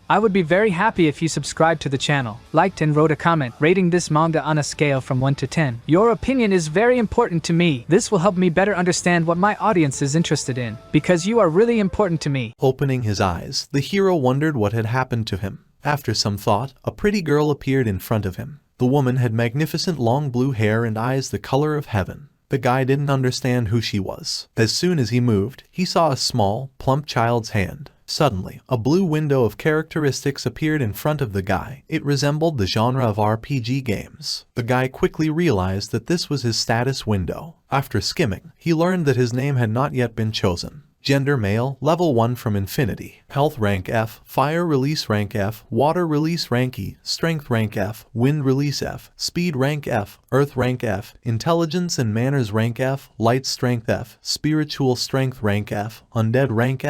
I would be very happy if you subscribed to the channel, liked and wrote a comment rating this manga on a scale from 1 to 10. Your opinion is very important to me. This will help me better understand what my audience is interested in, because you are really important to me. Opening his eyes, the hero wondered what had happened to him. After some thought, a pretty girl appeared in front of him. The woman had magnificent long blue hair and eyes the color of heaven. The guy didn't understand who she was. As soon as he moved, he saw a small, plump child's hand. Suddenly, a blue window of characteristics appeared in front of the guy. It resembled the genre of RPG games. The guy quickly realized that this was his status window. After skimming, he learned that his name had not yet been chosen. Gender male, level 1 from infinity. Health rank F, fire release rank F, water release rank E, strength rank F, wind release F, speed rank F, earth rank F, intelligence and manners rank F, light strength F, spiritual strength rank F, undead rank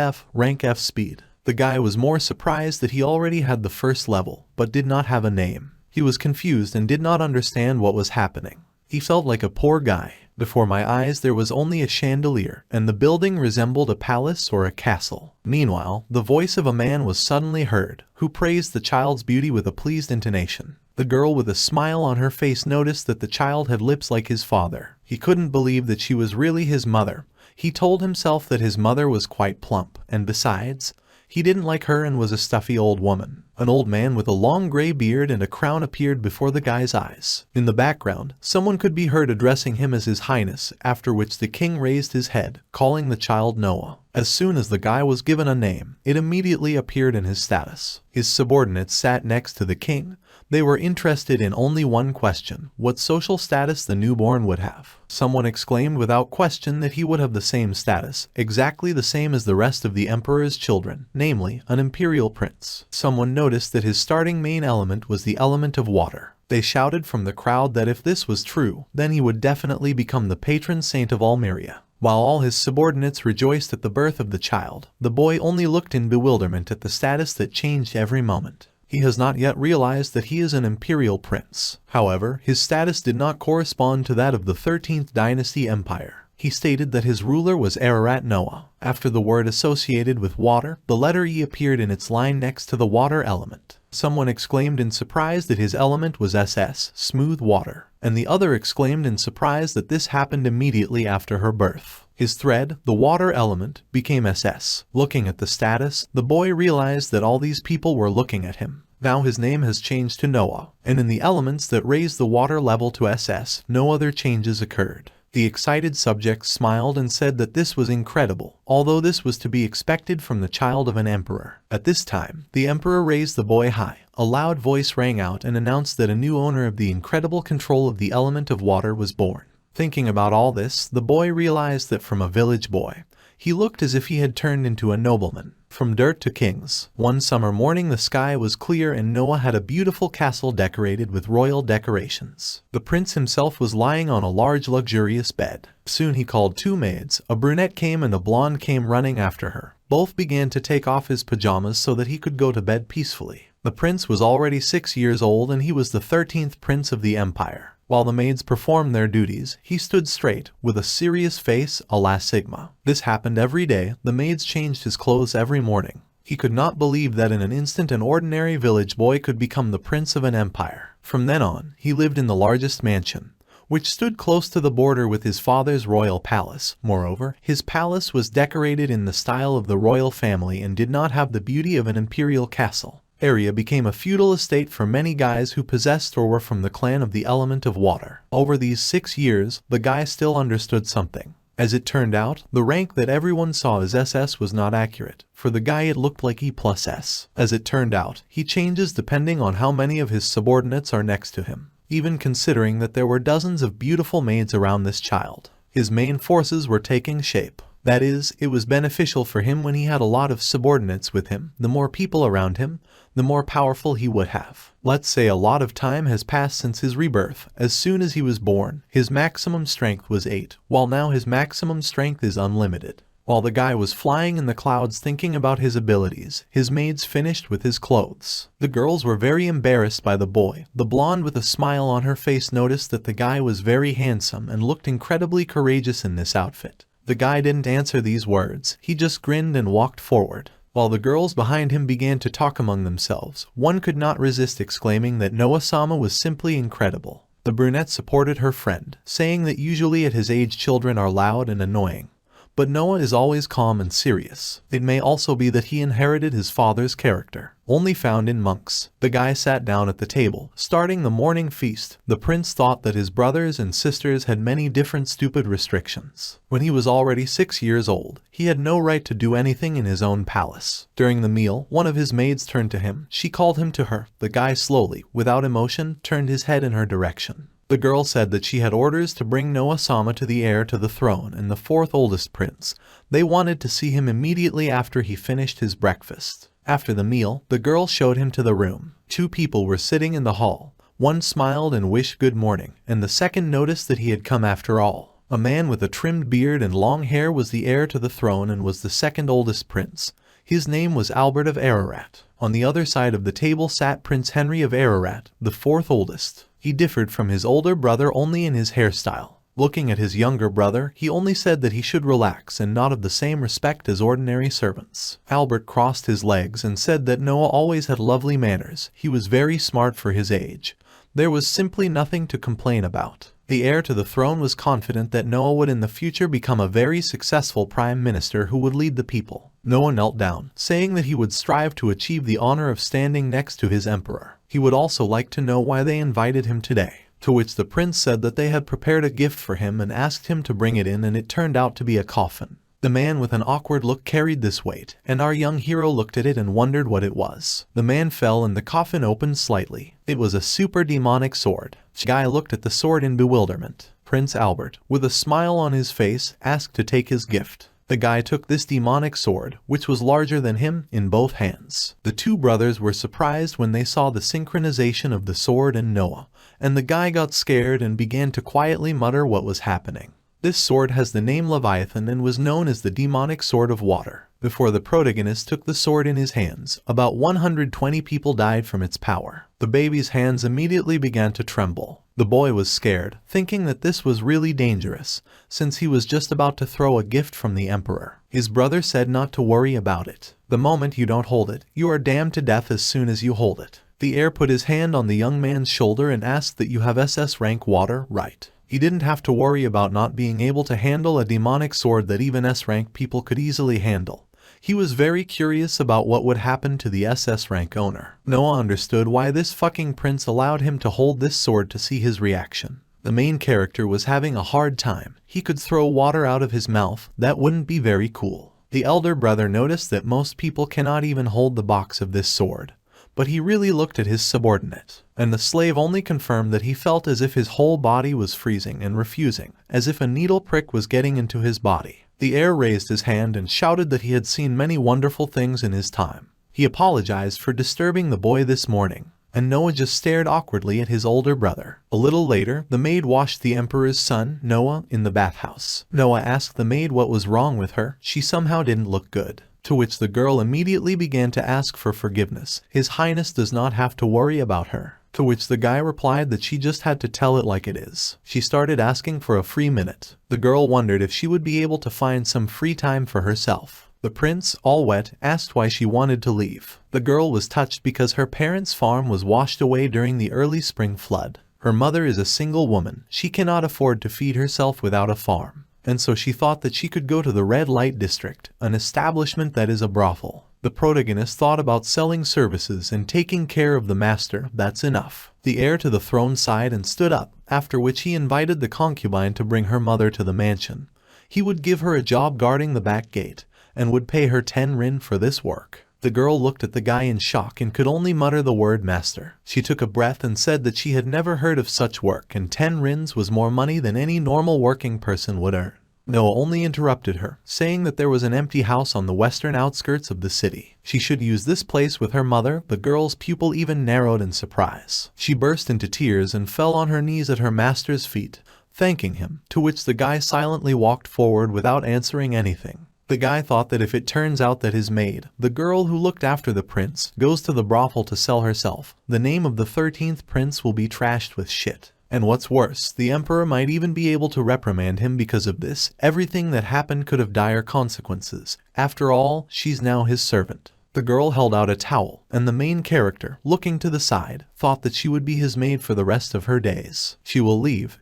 F speed. The guy was more surprised that he already had the first level, but did not have a name. He was confused and did not understand what was happening. He felt like a poor guy. Before my eyes there was only a chandelier, and the building resembled a palace or a castle. Meanwhile, the voice of a man was suddenly heard, who praised the child's beauty with a pleased intonation. The girl with a smile on her face noticed that the child had lips like his father. He couldn't believe that she was really his mother. He told himself that his mother was quite plump, and besides, he didn't like her and was a stuffy old woman. An old man with a long gray beard and a crown appeared before the guy's eyes. In the background, someone could be heard addressing him as His Highness, after which the king raised his head, calling the child Noah. As soon as the guy was given a name, it immediately appeared in his status. His subordinates sat next to the king. They were interested in only one question: what social status the newborn would have. Someone exclaimed without question that he would have the same status, exactly the same as the rest of the emperor's children, namely, an imperial prince. Someone noticed that his starting main element was the element of water. They shouted from the crowd that if this was true, then he would definitely become the patron saint of Almeria. While all his subordinates rejoiced at the birth of the child, the boy only looked in bewilderment at the status that changed every moment. He has not yet realized that he is an imperial prince. However, his status did not correspond to that of the 13th dynasty empire. He stated that his ruler was Ararat Noah. After the word associated with water, the letter E appeared in its line next to the water element. Someone exclaimed in surprise that his element was SS, smooth water, and the other exclaimed in surprise that this happened immediately after her birth. His thread, the water element, became SS. Looking at the status, the boy realized that all these people were looking at him. Now his name has changed to Noah, and in the elements that raised the water level to SS, no other changes occurred. The excited subject smiled and said that this was incredible, although this was to be expected from the child of an emperor. At this time, the emperor raised the boy high. A loud voice rang out and announced that a new owner of the incredible control of the element of water was born. Thinking about all this, the boy realized that from a village boy, he looked as if he had turned into a nobleman. From dirt to kings. One summer morning the sky was clear and Noah had a beautiful castle decorated with royal decorations. The prince himself was lying on a large luxurious bed. Soon he called two maids. A brunette came and a blonde came running after her. Both began to take off his pajamas so that he could go to bed peacefully. The prince was already 6 years old and he was the 13th prince of the empire. While the maids performed their duties, he stood straight, with a serious face, a la Sigma. This happened every day. The maids changed his clothes every morning. He could not believe that in an instant an ordinary village boy could become the prince of an empire. From then on, he lived in the largest mansion, which stood close to the border with his father's royal palace. Moreover, his palace was decorated in the style of the royal family and did not have the beauty of an imperial castle. Area became a feudal estate for many guys who possessed or were from the clan of the element of water. Over these 6 years, the guy still understood something. As it turned out, the rank that everyone saw as SS was not accurate. For the guy it looked like E plus S. As it turned out, he changes depending on how many of his subordinates are next to him. Even considering that there were dozens of beautiful maids around this child. His main forces were taking shape. That is, it was beneficial for him when he had a lot of subordinates with him. The more people around him, the more powerful he would have. Let's say a lot of time has passed since his rebirth. As soon as he was born, his maximum strength was 8, while now his maximum strength is unlimited. While the guy was flying in the clouds thinking about his abilities, his maids finished with his clothes. The girls were very embarrassed by the boy. The blonde with a smile on her face noticed that the guy was very handsome and looked incredibly courageous in this outfit. The guy didn't answer these words. He just grinned and walked forward. While the girls behind him began to talk among themselves, one could not resist exclaiming that Noah-sama was simply incredible. The brunette supported her friend, saying that usually at his age children are loud and annoying. But Noah is always calm and serious. It may also be that he inherited his father's character, only found in monks. The guy sat down at the table, starting the morning feast. The prince thought that his brothers and sisters had many different stupid restrictions. When he was already 6 years old, he had no right to do anything in his own palace. During the meal, one of his maids turned to him. She called him to her. The guy slowly, without emotion, turned his head in her direction. The girl said that she had orders to bring Noah-sama to the heir to the throne and the fourth oldest prince. They wanted to see him immediately after he finished his breakfast. After the meal, the girl showed him to the room. 2 people were sitting in the hall. One smiled and wished good morning, and the second noticed that he had come after all. A man with a trimmed beard and long hair was the heir to the throne and was the second oldest prince. His name was Albert of Ararat. On the other side of the table sat Prince Henry of Ararat, the fourth oldest. He differed from his older brother only in his hairstyle. Looking at his younger brother, he only said that he should relax and not of the same respect as ordinary servants. Albert crossed his legs and said that Noah always had lovely manners. He was very smart for his age. There was simply nothing to complain about. The heir to the throne was confident that Noah would in the future become a very successful prime minister who would lead the people. Noah knelt down, saying that he would strive to achieve the honor of standing next to his emperor. He would also like to know why they invited him today. To which the prince said that they had prepared a gift for him and asked him to bring it in, and it turned out to be a coffin. The man with an awkward look carried this weight, and our young hero looked at it and wondered what it was. The man fell and the coffin opened slightly. It was a super demonic sword. The guy looked at the sword in bewilderment. Prince Albert, with a smile on his face, asked to take his gift. The guy took this demonic sword, which was larger than him, in both hands. The 2 brothers were surprised when they saw the synchronization of the sword and Noah, and the guy got scared and began to quietly mutter what was happening. This sword has the name Leviathan and was known as the demonic sword of water. Before the protagonist took the sword in his hands, about 120 people died from its power. The baby's hands immediately began to tremble. The boy was scared, thinking that this was really dangerous, since he was just about to throw a gift from the emperor. His brother said not to worry about it. The moment you don't hold it, you are damned to death as soon as you hold it. The heir put his hand on the young man's shoulder and asked that you have SS rank water, right? He didn't have to worry about not being able to handle a demonic sword that even S-rank people could easily handle. He was very curious about what would happen to the SS rank owner. Noah understood why this fucking prince allowed him to hold this sword to see his reaction. The main character was having a hard time. He could throw water out of his mouth. That wouldn't be very cool. The elder brother noticed that most people cannot even hold the box of this sword. But he really looked at his subordinate, and the slave only confirmed that he felt as if his whole body was freezing and refusing, as if a needle prick was getting into his body. The heir raised his hand and shouted that he had seen many wonderful things in his time. He apologized for disturbing the boy this morning, and Noah just stared awkwardly at his older brother. A little later, the maid washed the emperor's son, Noah, in the bathhouse. Noah asked the maid what was wrong with her. She somehow didn't look good. To which the girl immediately began to ask for forgiveness. His Highness does not have to worry about her. To which the guy replied that she just had to tell it like it is. She started asking for a free minute. The girl wondered if she would be able to find some free time for herself. The prince, all wet, asked why she wanted to leave. The girl was touched because her parents' farm was washed away during the early spring flood. Her mother is a single woman. She cannot afford to feed herself without a farm. And so she thought that she could go to the red light district, an establishment that is a brothel. The protagonist thought about selling services and taking care of the master. That's enough. The heir to the throne sighed and stood up, after which he invited the concubine to bring her mother to the mansion. He would give her a job guarding the back gate, and would pay her 10 rin for this work. The girl looked at the guy in shock and could only mutter the word master. She took a breath and said that she had never heard of such work, and 10 rins was more money than any normal working person would earn. Noah only interrupted her, saying that there was an empty house on the western outskirts of the city. She should use this place with her mother. The girl's pupil even narrowed in surprise. She burst into tears and fell on her knees at her master's feet, thanking him, to which the guy silently walked forward without answering anything. The guy thought that if it turns out that his maid, the girl who looked after the prince, goes to the brothel to sell herself, the name of the 13th prince will be trashed with shit. And what's worse, the emperor might even be able to reprimand him because of this. Everything that happened could have dire consequences. After all, she's now his servant. The girl held out a towel, and the main character, looking to the side, thought that she would be his maid for the rest of her days. She will leave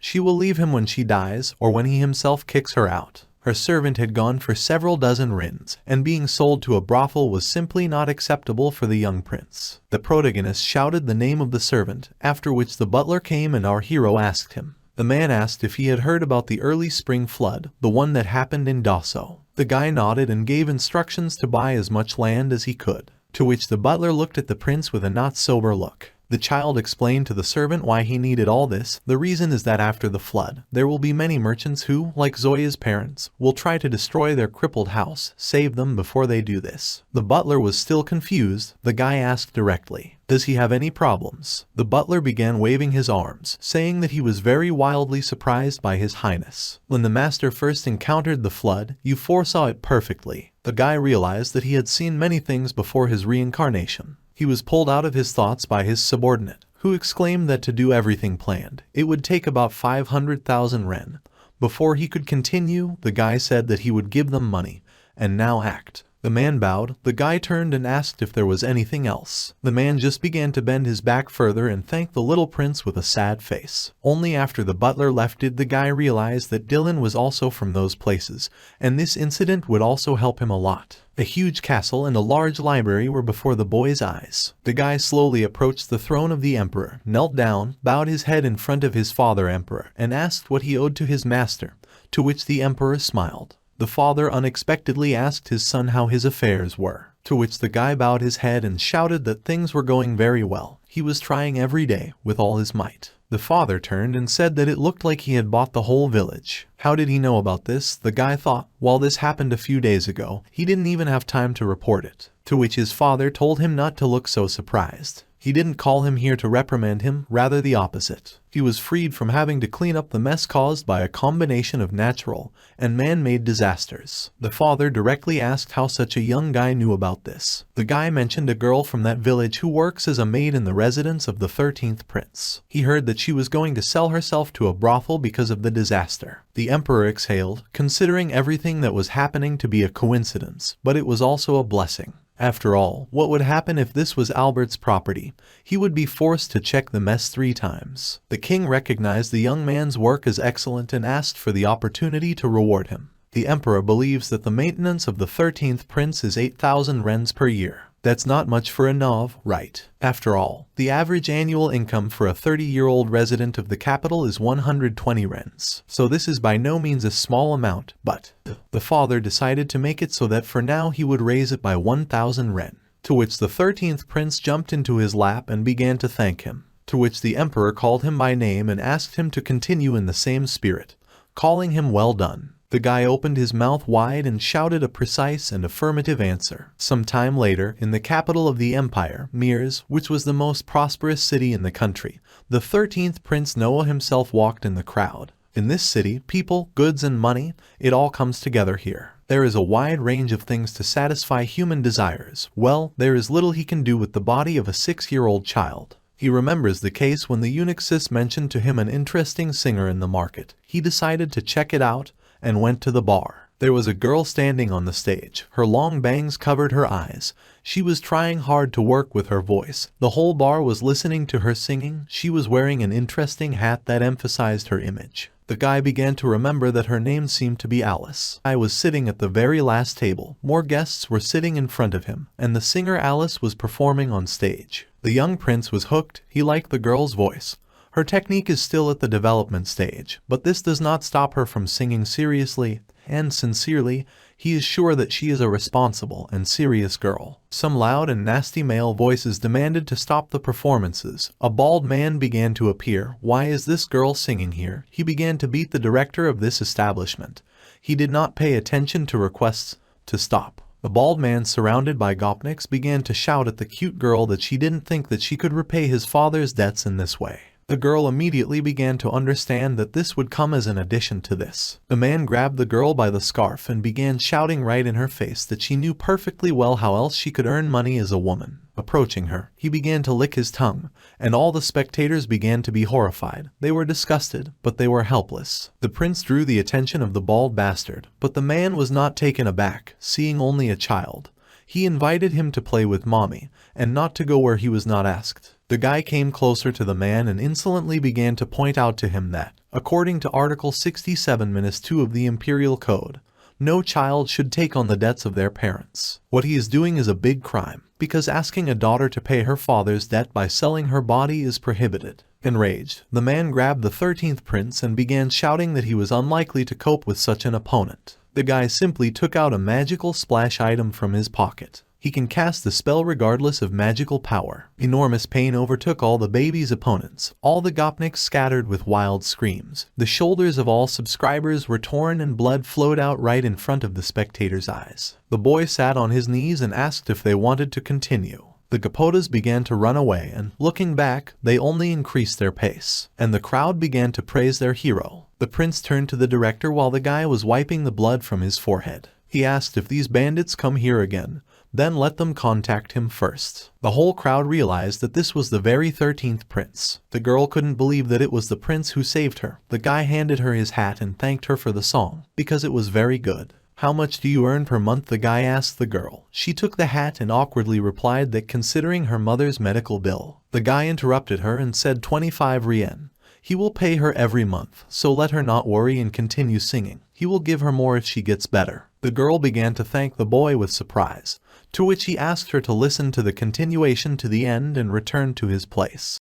him when she dies, or when he himself kicks her out. Her servant had gone for several dozen rins, and being sold to a brothel was simply not acceptable for the young prince. The protagonist shouted the name of the servant, after which the butler came and our hero asked him. The man asked if he had heard about the early spring flood, the one that happened in Daso. The guy nodded and gave instructions to buy as much land as he could, to which the butler looked at the prince with a not sober look. The child explained to the servant why he needed all this. The reason is that after the flood, there will be many merchants who, like Zoya's parents, will try to destroy their crippled house. Save them before they do this. The butler was still confused. The guy asked directly, "Does he have any problems?" The butler began waving his arms, saying that he was very wildly surprised by his highness. When the master first encountered the flood, you foresaw it perfectly. The guy realized that he had seen many things before his reincarnation. He was pulled out of his thoughts by his subordinate, who exclaimed that to do everything planned, it would take about 500,000 ren. Before he could continue, the guy said that he would give them money, and now act. The man bowed. The guy turned and asked if there was anything else. The man just began to bend his back further and thanked the little prince with a sad face. Only after the butler left did the guy realize that Dylan was also from those places, and this incident would also help him a lot. A huge castle and a large library were before the boy's eyes. The guy slowly approached the throne of the emperor, knelt down, bowed his head in front of his father emperor, and asked what he owed to his master, to which the emperor smiled. The father unexpectedly asked his son how his affairs were, to which the guy bowed his head and shouted that things were going very well. He was trying every day, with all his might. The father turned and said that it looked like he had bought the whole village. How did he know about this? The guy thought, while this happened a few days ago, he didn't even have time to report it. To which his father told him not to look so surprised. He didn't call him here to reprimand him, rather the opposite. He was freed from having to clean up the mess caused by a combination of natural and man-made disasters. The father directly asked how such a young guy knew about this. The guy mentioned a girl from that village who works as a maid in the residence of the 13th prince. He heard that she was going to sell herself to a brothel because of the disaster. The emperor exhaled, considering everything that was happening to be a coincidence, but it was also a blessing. After all, what would happen if this was Albert's property? He would be forced to check the mess 3 times. The king recognized the young man's work as excellent and asked for the opportunity to reward him. The emperor believes that the maintenance of the 13th prince is 8,000 rens per year. That's not much for a nov, right? After all, the average annual income for a 30-year-old resident of the capital is 120 rens. So this is by no means a small amount, but the father decided to make it so that for now he would raise it by 1,000 ren. To which the 13th prince jumped into his lap and began to thank him. To which the emperor called him by name and asked him to continue in the same spirit, calling him well done. The guy opened his mouth wide and shouted a precise and affirmative answer. Some time later, in the capital of the empire, Mirs, which was the most prosperous city in the country, the 13th Prince Noah himself walked in the crowd. In this city, people, goods and money, it all comes together here. There is a wide range of things to satisfy human desires. Well, there is little he can do with the body of a 6-year-old child. He remembers the case when the eunuch sis mentioned to him an interesting singer in the market. He decided to check it out and went to the bar. There was a girl standing on the stage. Her long bangs covered her eyes. She was trying hard to work with her voice. The whole bar was listening to her singing. She was wearing an interesting hat that emphasized her image. The guy began to remember that her name seemed to be Alice. I was sitting at the very last table. More guests were sitting in front of him, and the singer Alice was performing on stage. The young prince was hooked. He liked the girl's voice. Her technique is still at the development stage, but this does not stop her from singing seriously and sincerely. He is sure that she is a responsible and serious girl. Some loud and nasty male voices demanded to stop the performances. A bald man began to appear. Why is this girl singing here? He began to beat the director of this establishment. He did not pay attention to requests to stop. The bald man, surrounded by gopniks, began to shout at the cute girl that she didn't think that she could repay his father's debts in this way. The girl immediately began to understand that this would come as an addition to this. The man grabbed the girl by the scarf and began shouting right in her face that she knew perfectly well how else she could earn money as a woman. Approaching her, he began to lick his tongue, and all the spectators began to be horrified. They were disgusted, but they were helpless. The prince drew the attention of the bald bastard, but the man was not taken aback, seeing only a child. He invited him to play with mommy, and not to go where he was not asked. The guy came closer to the man and insolently began to point out to him that, according to Article 67-2 of the Imperial Code, no child should take on the debts of their parents. What he is doing is a big crime, because asking a daughter to pay her father's debt by selling her body is prohibited. Enraged, the man grabbed the 13th prince and began shouting that he was unlikely to cope with such an opponent. The guy simply took out a magical splash item from his pocket. He can cast the spell regardless of magical power. Enormous pain overtook all the baby's opponents. All the gopniks scattered with wild screams. The shoulders of all subscribers were torn and blood flowed out right in front of the spectators' eyes. The boy sat on his knees and asked if they wanted to continue. The Gapotas began to run away and, looking back, they only increased their pace. And the crowd began to praise their hero. The prince turned to the director while the guy was wiping the blood from his forehead. He asked if these bandits come here again, then let them contact him first. The whole crowd realized that this was the very 13th prince. The girl couldn't believe that it was the prince who saved her. The guy handed her his hat and thanked her for the song, because it was very good. How much do you earn per month? The guy asked the girl. She took the hat and awkwardly replied that considering her mother's medical bill. The guy interrupted her and said 25 rien. He will pay her every month, so let her not worry and continue singing. He will give her more if she gets better. The girl began to thank the boy with surprise, to which he asked her to listen to the continuation to the end and return to his place.